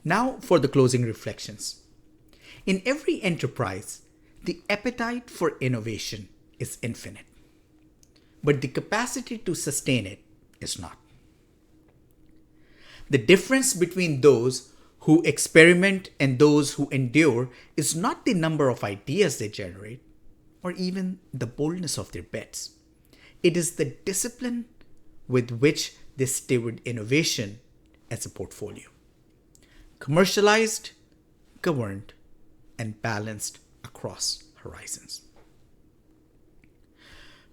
Now for the closing reflections. In every enterprise, the appetite for innovation is infinite, but the capacity to sustain it is not. The difference between those who experiment and those who endure is not the number of ideas they generate or even the boldness of their bets. It is the discipline with which they steward innovation as a portfolio. Commercialized, governed, and balanced across horizons.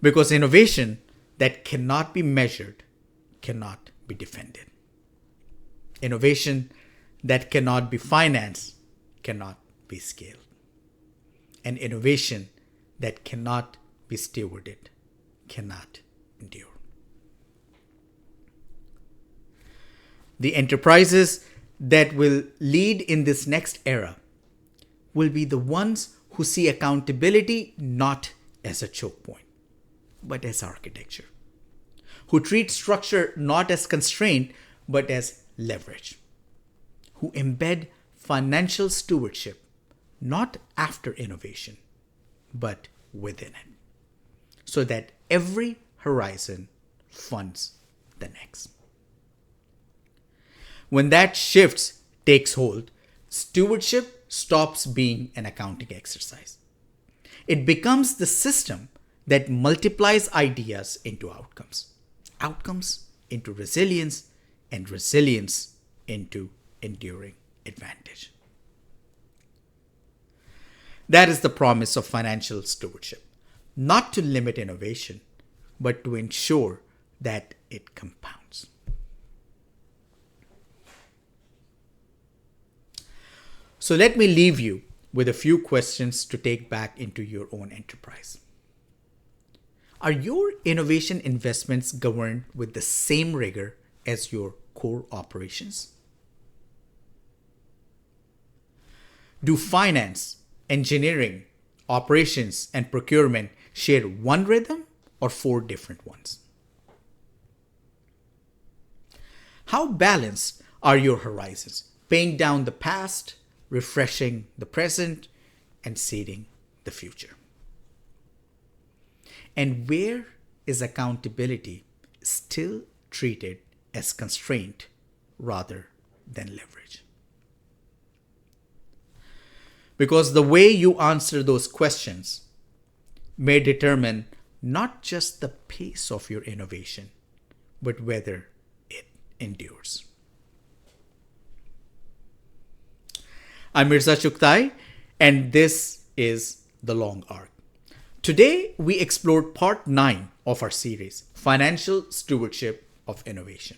Because innovation that cannot be measured cannot be defended. Innovation that cannot be financed cannot be scaled. And innovation that cannot be stewarded cannot endure. The enterprises that will lead in this next era will be the ones who see accountability not as a choke point, but as architecture, who treat structure not as constraint, but as leverage, who embed financial stewardship not after innovation, but within it, so that every horizon funds the next. When that shift takes hold, stewardship stops being an accounting exercise. It becomes the system that multiplies ideas into outcomes, outcomes into resilience, and resilience into enduring advantage. That is the promise of financial stewardship, not to limit innovation, but to ensure that it compounds. So let me leave you with a few questions to take back into your own enterprise. Are your innovation investments governed with the same rigor as your core operations? Do finance, engineering, operations, and procurement share one rhythm or four different ones? How balanced are your horizons, paying down the past, refreshing the present, and seeding the future? And where is accountability still treated as constraint rather than leverage? Because the way you answer those questions may determine not just the pace of your innovation, but whether it endures. I'm Mirza Chughtai, and this is The Long Arc. Today, we explored part 9 of our series, Financial Stewardship of Innovation.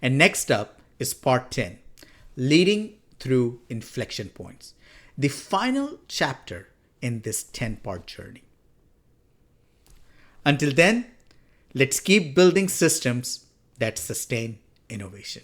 And next up is part 10, Leading Through Inflection Points, the final chapter in this 10-part journey. Until then, let's keep building systems that sustain innovation.